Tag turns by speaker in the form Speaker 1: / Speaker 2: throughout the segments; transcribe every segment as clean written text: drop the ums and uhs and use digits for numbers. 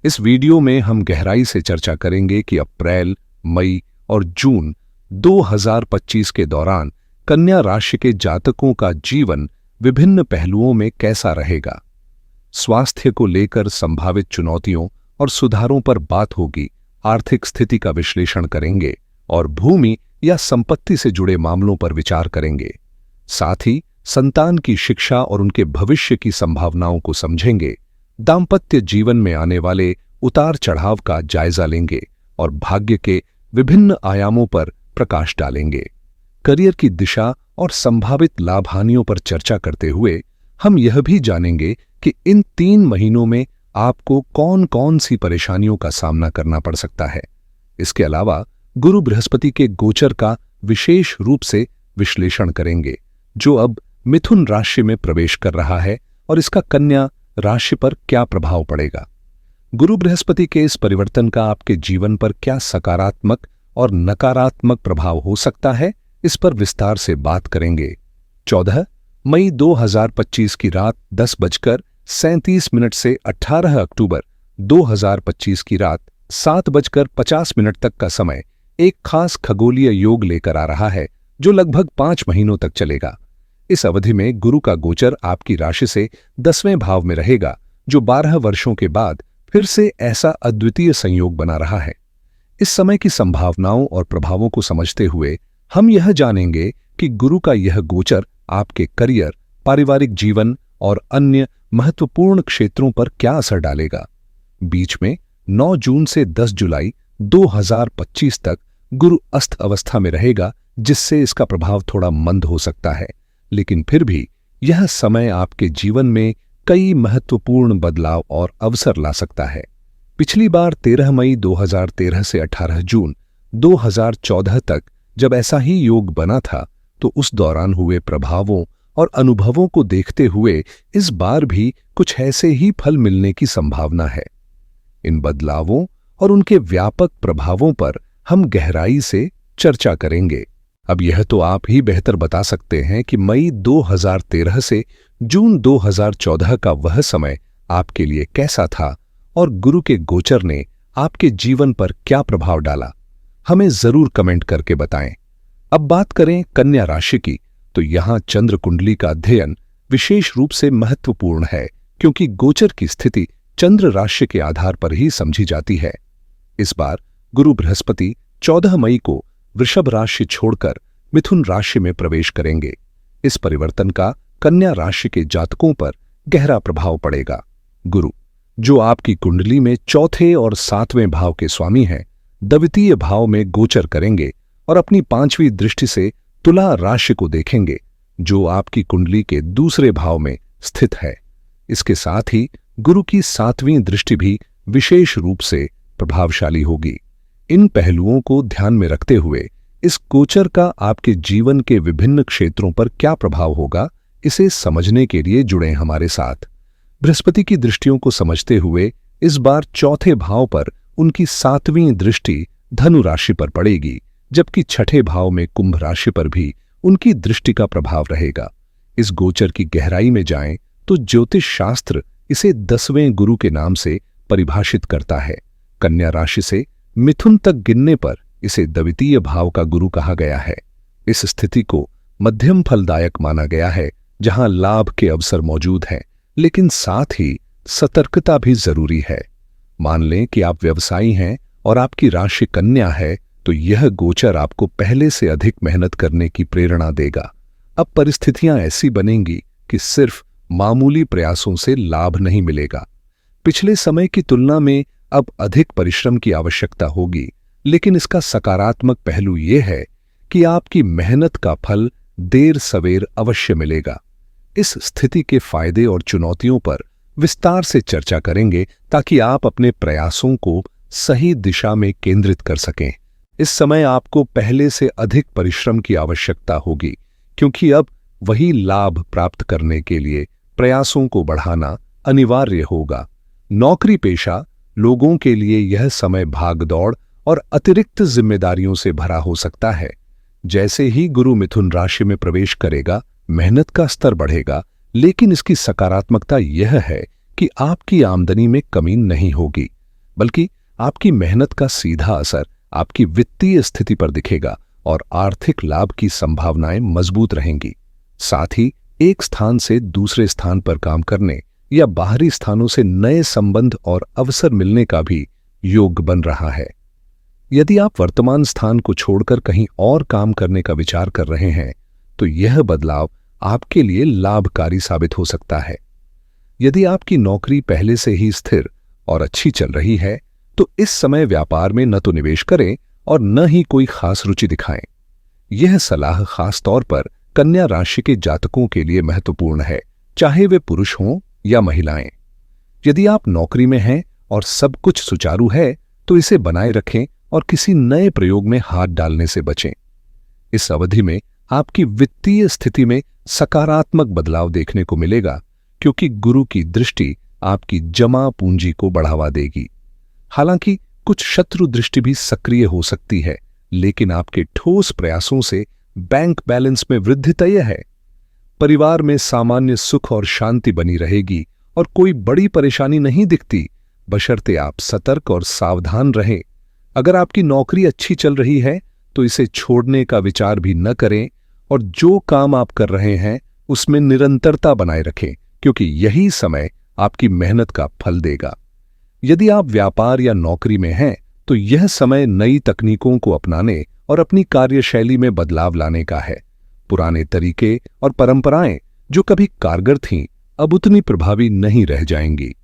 Speaker 1: इस वीडियो में हम गहराई से चर्चा करेंगे कि अप्रैल, मई और जून 2025 के दौरान कन्या राशि के जातकों का जीवन विभिन्न पहलुओं में कैसा रहेगा। स्वास्थ्य को लेकर संभावित चुनौतियों और सुधारों पर बात होगी, आर्थिक स्थिति का विश्लेषण करेंगे और भूमि या संपत्ति से जुड़े मामलों पर विचार करेंगे। साथ ही संतान की शिक्षा और उनके भविष्य की संभावनाओं को समझेंगे, दाम्पत्य जीवन में आने वाले उतार चढ़ाव का जायजा लेंगे और भाग्य के विभिन्न आयामों पर प्रकाश डालेंगे। करियर की दिशा और संभावित लाभ हानियों पर चर्चा करते हुए हम यह भी जानेंगे कि इन 3 महीनों में आपको कौन कौन सी परेशानियों का सामना करना पड़ सकता है। इसके अलावा गुरु बृहस्पति के गोचर का विशेष रूप से विश्लेषण करेंगे, जो अब मिथुन राशि में प्रवेश कर रहा है और इसका कन्या राशि पर क्या प्रभाव पड़ेगा। गुरु बृहस्पति के इस परिवर्तन का आपके जीवन पर क्या सकारात्मक और नकारात्मक प्रभाव हो सकता है, इस पर विस्तार से बात करेंगे। 14 मई 2025 की रात 10:37 से 18 अक्टूबर 2025 की रात 7:50 तक का समय एक खास खगोलीय योग लेकर आ रहा है, जो लगभग 5 महीनों तक चलेगा। इस अवधि में गुरु का गोचर आपकी राशि से 10वें भाव में रहेगा, जो 12 वर्षों के बाद फिर से ऐसा अद्वितीय संयोग बना रहा है। इस समय की संभावनाओं और प्रभावों को समझते हुए हम यह जानेंगे कि गुरु का यह गोचर आपके करियर, पारिवारिक जीवन और अन्य महत्वपूर्ण क्षेत्रों पर क्या असर डालेगा। बीच में 9 जून से 10 जुलाई 2025 तक गुरु अस्त अवस्था में रहेगा, जिससे इसका प्रभाव थोड़ा मंद हो सकता है, लेकिन फिर भी यह समय आपके जीवन में कई महत्वपूर्ण बदलाव और अवसर ला सकता है। पिछली बार 13 मई 2013 से 18 जून 2014 तक जब ऐसा ही योग बना था, तो उस दौरान हुए प्रभावों और अनुभवों को देखते हुए इस बार भी कुछ ऐसे ही फल मिलने की संभावना है। इन बदलावों और उनके व्यापक प्रभावों पर हम गहराई से चर्चा करेंगे। अब यह तो आप ही बेहतर बता सकते हैं कि मई 2013 से जून 2014 का वह समय आपके लिए कैसा था और गुरु के गोचर ने आपके जीवन पर क्या प्रभाव डाला। हमें जरूर कमेंट करके बताएं। अब बात करें कन्या राशि की, तो यहां चंद्र कुंडली का अध्ययन विशेष रूप से महत्वपूर्ण है, क्योंकि गोचर की स्थिति चंद्र राशि के आधार पर ही समझी जाती है। इस बार गुरु बृहस्पति 14 मई को वृषभ राशि छोड़कर मिथुन राशि में प्रवेश करेंगे। इस परिवर्तन का कन्या राशि के जातकों पर गहरा प्रभाव पड़ेगा। गुरु, जो आपकी कुंडली में 4थे और 7वें भाव के स्वामी हैं, द्वितीय भाव में गोचर करेंगे और अपनी 5वीं दृष्टि से तुला राशि को देखेंगे, जो आपकी कुंडली के दूसरे भाव में स्थित है। इसके साथ ही गुरु की 7वीं दृष्टि भी विशेष रूप से प्रभावशाली होगी। इन पहलुओं को ध्यान में रखते हुए इस गोचर का आपके जीवन के विभिन्न क्षेत्रों पर क्या प्रभाव होगा, इसे समझने के लिए जुड़ें हमारे साथ। बृहस्पति की दृष्टियों को समझते हुए इस बार 4थे भाव पर उनकी 7वीं दृष्टि धनु राशि पर पड़ेगी, जबकि 6ठे भाव में कुंभ राशि पर भी उनकी दृष्टि का प्रभाव रहेगा। इस गोचर की गहराई में जाएं तो ज्योतिष शास्त्र इसे 10वें गुरु के नाम से परिभाषित करता है। कन्या राशि से मिथुन तक गिनने पर इसे द्वितीय भाव का गुरु कहा गया है। इस स्थिति को मध्यम फलदायक माना गया है, जहां लाभ के अवसर मौजूद हैं, लेकिन साथ ही सतर्कता भी जरूरी है। मान लें कि आप व्यवसायी हैं और आपकी राशि कन्या है, तो यह गोचर आपको पहले से अधिक मेहनत करने की प्रेरणा देगा। अब परिस्थितियां ऐसी बनेंगी कि सिर्फ मामूली प्रयासों से लाभ नहीं मिलेगा। पिछले समय की तुलना में अब अधिक परिश्रम की आवश्यकता होगी, लेकिन इसका सकारात्मक पहलू यह है कि आपकी मेहनत का फल देर सवेर अवश्य मिलेगा। इस स्थिति के फायदे और चुनौतियों पर विस्तार से चर्चा करेंगे, ताकि आप अपने प्रयासों को सही दिशा में केंद्रित कर सकें। इस समय आपको पहले से अधिक परिश्रम की आवश्यकता होगी, क्योंकि अब वही लाभ प्राप्त करने के लिए प्रयासों को बढ़ाना अनिवार्य होगा। नौकरी पेशा लोगों के लिए यह समय भागदौड़ और अतिरिक्त जिम्मेदारियों से भरा हो सकता है। जैसे ही गुरु मिथुन राशि में प्रवेश करेगा, मेहनत का स्तर बढ़ेगा, लेकिन इसकी सकारात्मकता यह है कि आपकी आमदनी में कमी नहीं होगी। बल्कि आपकी मेहनत का सीधा असर आपकी वित्तीय स्थिति पर दिखेगा और आर्थिक लाभ की संभावनाएं मजबूत रहेंगी। साथ ही एक स्थान से दूसरे स्थान पर काम करने या बाहरी स्थानों से नए संबंध और अवसर मिलने का भी योग बन रहा है। यदि आप वर्तमान स्थान को छोड़कर कहीं और काम करने का विचार कर रहे हैं, तो यह बदलाव आपके लिए लाभकारी साबित हो सकता है। यदि आपकी नौकरी पहले से ही स्थिर और अच्छी चल रही है, तो इस समय व्यापार में न तो निवेश करें और न ही कोई खास रुचि दिखाएं। यह सलाह खास तौर पर कन्या राशि के जातकों के लिए महत्वपूर्ण है, चाहे वे पुरुष हों या महिलाएं। यदि आप नौकरी में हैं और सब कुछ सुचारू है, तो इसे बनाए रखें और किसी नए प्रयोग में हाथ डालने से बचें। इस अवधि में आपकी वित्तीय स्थिति में सकारात्मक बदलाव देखने को मिलेगा, क्योंकि गुरु की दृष्टि आपकी जमा पूंजी को बढ़ावा देगी। हालांकि कुछ शत्रु दृष्टि भी सक्रिय हो सकती है, लेकिन आपके ठोस प्रयासों से बैंक बैलेंस में वृद्धि तय है। परिवार में सामान्य सुख और शांति बनी रहेगी और कोई बड़ी परेशानी नहीं दिखती, बशर्ते आप सतर्क और सावधान रहें। अगर आपकी नौकरी अच्छी चल रही है, तो इसे छोड़ने का विचार भी न करें और जो काम आप कर रहे हैं उसमें निरंतरता बनाए रखें, क्योंकि यही समय आपकी मेहनत का फल देगा। यदि आप व्यापार या नौकरी में हैं, तो यह समय नई तकनीकों को अपनाने और अपनी कार्यशैली में बदलाव लाने का है। पुराने तरीके और परंपराएं जो कभी कारगर थीं, अब उतनी प्रभावी नहीं रह जाएंगी।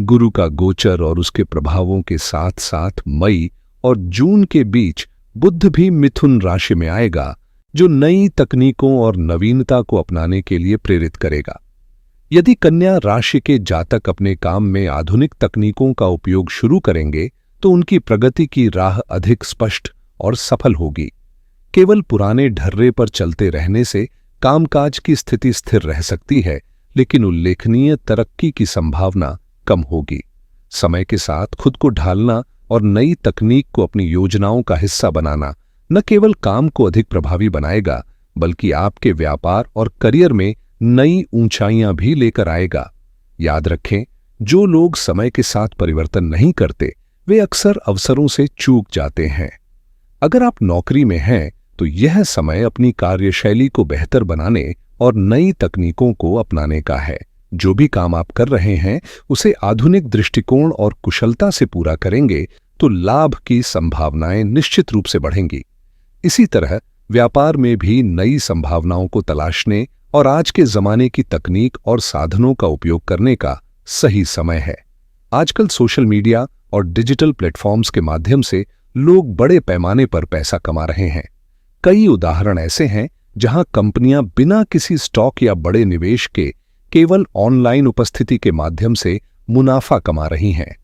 Speaker 1: गुरु का गोचर और उसके प्रभावों के साथ साथ मई और जून के बीच बुध भी मिथुन राशि में आएगा, जो नई तकनीकों और नवीनता को अपनाने के लिए प्रेरित करेगा। यदि कन्या राशि के जातक अपने काम में आधुनिक तकनीकों का उपयोग शुरू करेंगे, तो उनकी प्रगति की राह अधिक स्पष्ट और सफल होगी। केवल पुराने ढर्रे पर चलते रहने से कामकाज की स्थिति स्थिर रह सकती है, लेकिन उल्लेखनीय तरक्की की संभावना कम होगी। समय के साथ खुद को ढालना और नई तकनीक को अपनी योजनाओं का हिस्सा बनाना न केवल काम को अधिक प्रभावी बनाएगा, बल्कि आपके व्यापार और करियर में नई ऊंचाइयां भी लेकर आएगा। याद रखें, जो लोग समय के साथ परिवर्तन नहीं करते, वे अक्सर अवसरों से चूक जाते हैं। अगर आप नौकरी में हैं, तो यह समय अपनी कार्यशैली को बेहतर बनाने और नई तकनीकों को अपनाने का है। जो भी काम आप कर रहे हैं, उसे आधुनिक दृष्टिकोण और कुशलता से पूरा करेंगे, तो लाभ की संभावनाएं निश्चित रूप से बढ़ेंगी। इसी तरह व्यापार में भी नई संभावनाओं को तलाशने और आज के जमाने की तकनीक और साधनों का उपयोग करने का सही समय है। आजकल सोशल मीडिया और डिजिटल प्लेटफॉर्म्स के माध्यम से लोग बड़े पैमाने पर पैसा कमा रहे हैं। कई उदाहरण ऐसे हैं जहां कंपनियां बिना किसी स्टॉक या बड़े निवेश के केवल ऑनलाइन उपस्थिति के माध्यम से मुनाफा कमा रही हैं।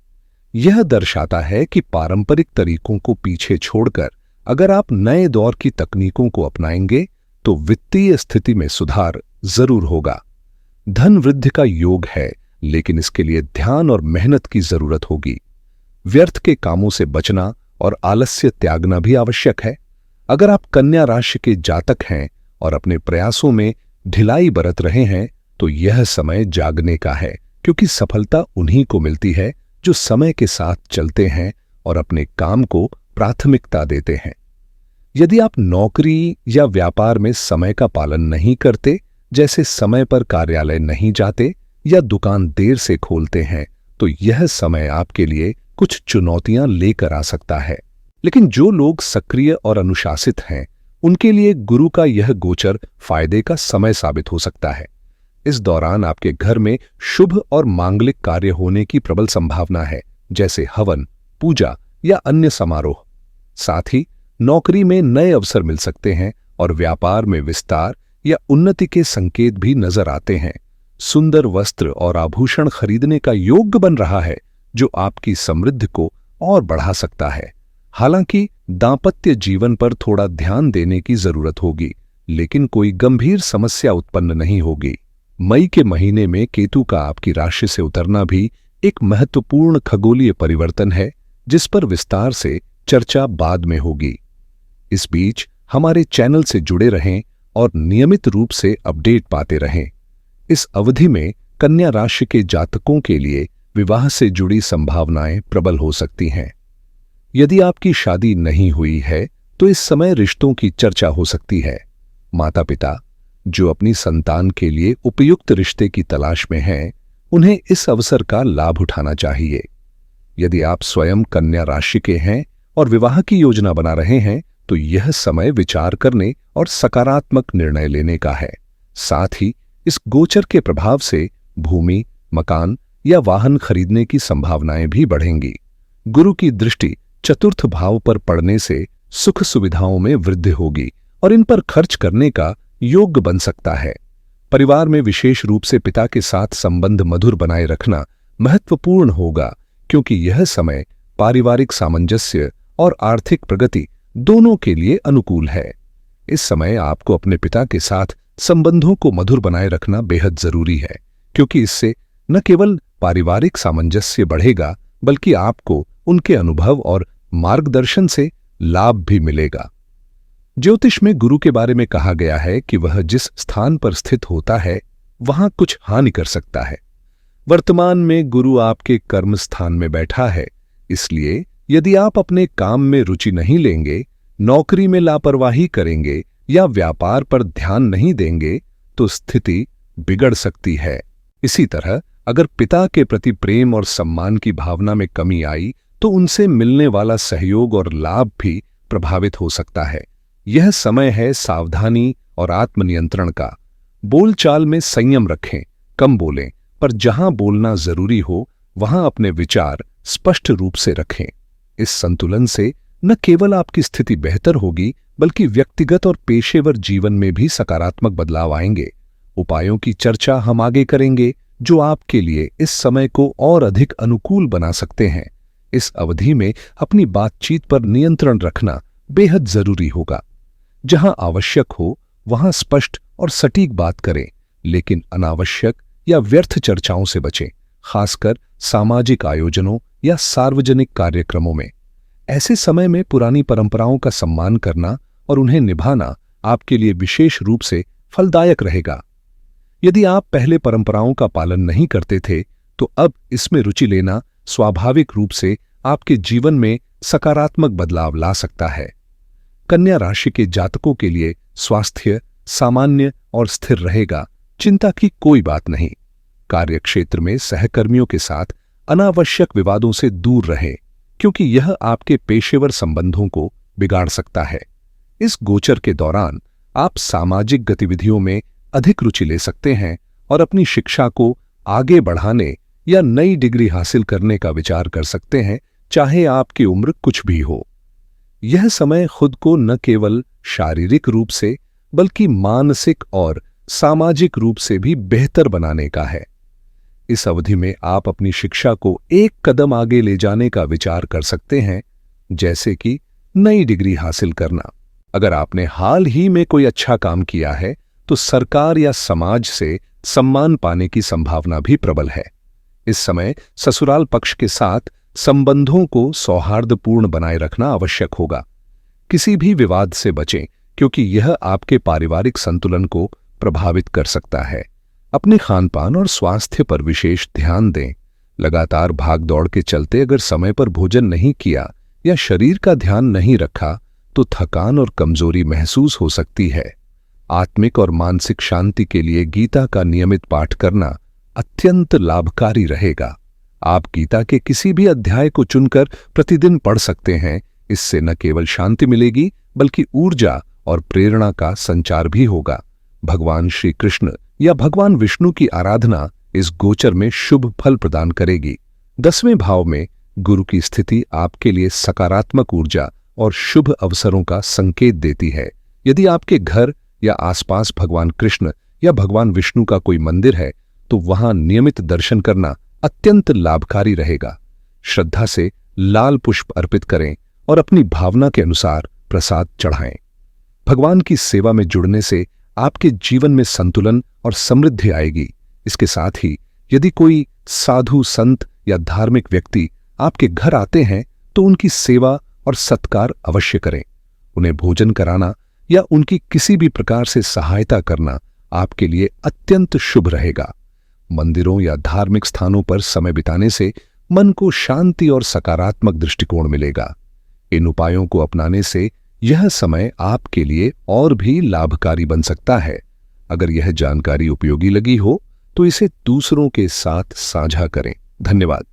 Speaker 1: यह दर्शाता है कि पारंपरिक तरीकों को पीछे छोड़कर अगर आप नए दौर की तकनीकों को अपनाएंगे, तो वित्तीय स्थिति में सुधार जरूर होगा। धन वृद्धि का योग है, लेकिन इसके लिए ध्यान और मेहनत की जरूरत होगी। व्यर्थ के कामों से बचना और आलस्य त्यागना भी आवश्यक है। अगर आप कन्या राशि के जातक हैं और अपने प्रयासों में ढिलाई बरत रहे हैं, तो यह समय जागने का है, क्योंकि सफलता उन्हीं को मिलती है जो समय के साथ चलते हैं और अपने काम को प्राथमिकता देते हैं। यदि आप नौकरी या व्यापार में समय का पालन नहीं करते, जैसे समय पर कार्यालय नहीं जाते या दुकान देर से खोलते हैं, तो यह समय आपके लिए कुछ चुनौतियां लेकर आ सकता है। लेकिन जो लोग सक्रिय और अनुशासित हैं, उनके लिए गुरु का यह गोचर फायदे का समय साबित हो सकता है। इस दौरान आपके घर में शुभ और मांगलिक कार्य होने की प्रबल संभावना है, जैसे हवन, पूजा या अन्य समारोह। साथ ही नौकरी में नए अवसर मिल सकते हैं और व्यापार में विस्तार या उन्नति के संकेत भी नजर आते हैं। सुंदर वस्त्र और आभूषण खरीदने का योग बन रहा है, जो आपकी समृद्धि को और बढ़ा सकता है। हालांकि दांपत्य जीवन पर थोड़ा ध्यान देने की जरूरत होगी, लेकिन कोई गंभीर समस्या उत्पन्न नहीं होगी। मई के महीने में केतु का आपकी राशि से उतरना भी एक महत्वपूर्ण खगोलीय परिवर्तन है, जिस पर विस्तार से चर्चा बाद में होगी। इस बीच हमारे चैनल से जुड़े रहें और नियमित रूप से अपडेट पाते रहें। इस अवधि में कन्या राशि के जातकों के लिए विवाह से जुड़ी संभावनाएं प्रबल हो सकती हैं। यदि आपकी शादी नहीं हुई है तो इस समय रिश्तों की चर्चा हो सकती है। माता पिता जो अपनी संतान के लिए उपयुक्त रिश्ते की तलाश में हैं, उन्हें इस अवसर का लाभ उठाना चाहिए। यदि आप स्वयं कन्या राशि के हैं और विवाह की योजना बना रहे हैं तो यह समय विचार करने और सकारात्मक निर्णय लेने का है। साथ ही इस गोचर के प्रभाव से भूमि, मकान या वाहन खरीदने की संभावनाएं भी बढ़ेंगी। गुरु की दृष्टि चतुर्थ भाव पर पड़ने से सुख सुविधाओं में वृद्धि होगी और इन पर खर्च करने का योग्य बन सकता है। परिवार में विशेष रूप से पिता के साथ संबंध मधुर बनाए रखना महत्वपूर्ण होगा, क्योंकि यह समय पारिवारिक सामंजस्य और आर्थिक प्रगति दोनों के लिए अनुकूल है। इस समय आपको अपने पिता के साथ संबंधों को मधुर बनाए रखना बेहद जरूरी है, क्योंकि इससे न केवल पारिवारिक सामंजस्य बढ़ेगा बल्कि आपको उनके अनुभव और मार्गदर्शन से लाभ भी मिलेगा। ज्योतिष में गुरु के बारे में कहा गया है कि वह जिस स्थान पर स्थित होता है वहां कुछ हानि कर सकता है। वर्तमान में गुरु आपके कर्म स्थान में बैठा है, इसलिए यदि आप अपने काम में रुचि नहीं लेंगे, नौकरी में लापरवाही करेंगे या व्यापार पर ध्यान नहीं देंगे तो स्थिति बिगड़ सकती है। इसी तरह अगर पिता के प्रति प्रेम और सम्मान की भावना में कमी आई तो उनसे मिलने वाला सहयोग और लाभ भी प्रभावित हो सकता है। यह समय है सावधानी और आत्मनियंत्रण का। बोलचाल में संयम रखें, कम बोलें, पर जहां बोलना जरूरी हो वहां अपने विचार स्पष्ट रूप से रखें। इस संतुलन से न केवल आपकी स्थिति बेहतर होगी बल्कि व्यक्तिगत और पेशेवर जीवन में भी सकारात्मक बदलाव आएंगे। उपायों की चर्चा हम आगे करेंगे जो आपके लिए इस समय को और अधिक अनुकूल बना सकते हैं। इस अवधि में अपनी बातचीत पर नियंत्रण रखना बेहद जरूरी होगा। जहां आवश्यक हो वहां स्पष्ट और सटीक बात करें, लेकिन अनावश्यक या व्यर्थ चर्चाओं से बचें, खासकर सामाजिक आयोजनों या सार्वजनिक कार्यक्रमों में। ऐसे समय में पुरानी परंपराओं का सम्मान करना और उन्हें निभाना आपके लिए विशेष रूप से फलदायक रहेगा। यदि आप पहले परंपराओं का पालन नहीं करते थे तो अब इसमें रुचि लेना स्वाभाविक रूप से आपके जीवन में सकारात्मक बदलाव ला सकता है। कन्या राशि के जातकों के लिए स्वास्थ्य सामान्य और स्थिर रहेगा, चिंता की कोई बात नहीं। कार्यक्षेत्र में सहकर्मियों के साथ अनावश्यक विवादों से दूर रहें, क्योंकि यह आपके पेशेवर संबंधों को बिगाड़ सकता है। इस गोचर के दौरान आप सामाजिक गतिविधियों में अधिक रुचि ले सकते हैं और अपनी शिक्षा को आगे बढ़ाने या नई डिग्री हासिल करने का विचार कर सकते हैं, चाहे आपकी उम्र कुछ भी हो। यह समय खुद को न केवल शारीरिक रूप से बल्कि मानसिक और सामाजिक रूप से भी बेहतर बनाने का है। इस अवधि में आप अपनी शिक्षा को एक कदम आगे ले जाने का विचार कर सकते हैं, जैसे कि नई डिग्री हासिल करना। अगर आपने हाल ही में कोई अच्छा काम किया है तो सरकार या समाज से सम्मान पाने की संभावना भी प्रबल है। इस समय ससुराल पक्ष के साथ संबंधों को सौहार्दपूर्ण बनाए रखना आवश्यक होगा। किसी भी विवाद से बचें, क्योंकि यह आपके पारिवारिक संतुलन को प्रभावित कर सकता है। अपने खानपान और स्वास्थ्य पर विशेष ध्यान दें। लगातार भागदौड़ के चलते अगर समय पर भोजन नहीं किया या शरीर का ध्यान नहीं रखा तो थकान और कमजोरी महसूस हो सकती है। आत्मिक और मानसिक शांति के लिए गीता का नियमित पाठ करना अत्यंत लाभकारी रहेगा। आप गीता के किसी भी अध्याय को चुनकर प्रतिदिन पढ़ सकते हैं। इससे न केवल शांति मिलेगी बल्कि ऊर्जा और प्रेरणा का संचार भी होगा। भगवान श्री कृष्ण या भगवान विष्णु की आराधना इस गोचर में शुभ फल प्रदान करेगी। 10वें भाव में गुरु की स्थिति आपके लिए सकारात्मक ऊर्जा और शुभ अवसरों का संकेत देती है। यदि आपके घर या आसपास भगवान कृष्ण या भगवान विष्णु का कोई मंदिर है तो वहां नियमित दर्शन करना अत्यंत लाभकारी रहेगा। श्रद्धा से लाल पुष्प अर्पित करें और अपनी भावना के अनुसार प्रसाद चढ़ाएं। भगवान की सेवा में जुड़ने से आपके जीवन में संतुलन और समृद्धि आएगी। इसके साथ ही यदि कोई साधु संत या धार्मिक व्यक्ति आपके घर आते हैं तो उनकी सेवा और सत्कार अवश्य करें। उन्हें भोजन कराना या उनकी किसी भी प्रकार से सहायता करना आपके लिए अत्यंत शुभ रहेगा। मंदिरों या धार्मिक स्थानों पर समय बिताने से मन को शांति और सकारात्मक दृष्टिकोण मिलेगा। इन उपायों को अपनाने से यह समय आपके लिए और भी लाभकारी बन सकता है। अगर यह जानकारी उपयोगी लगी हो तो इसे दूसरों के साथ साझा करें। धन्यवाद।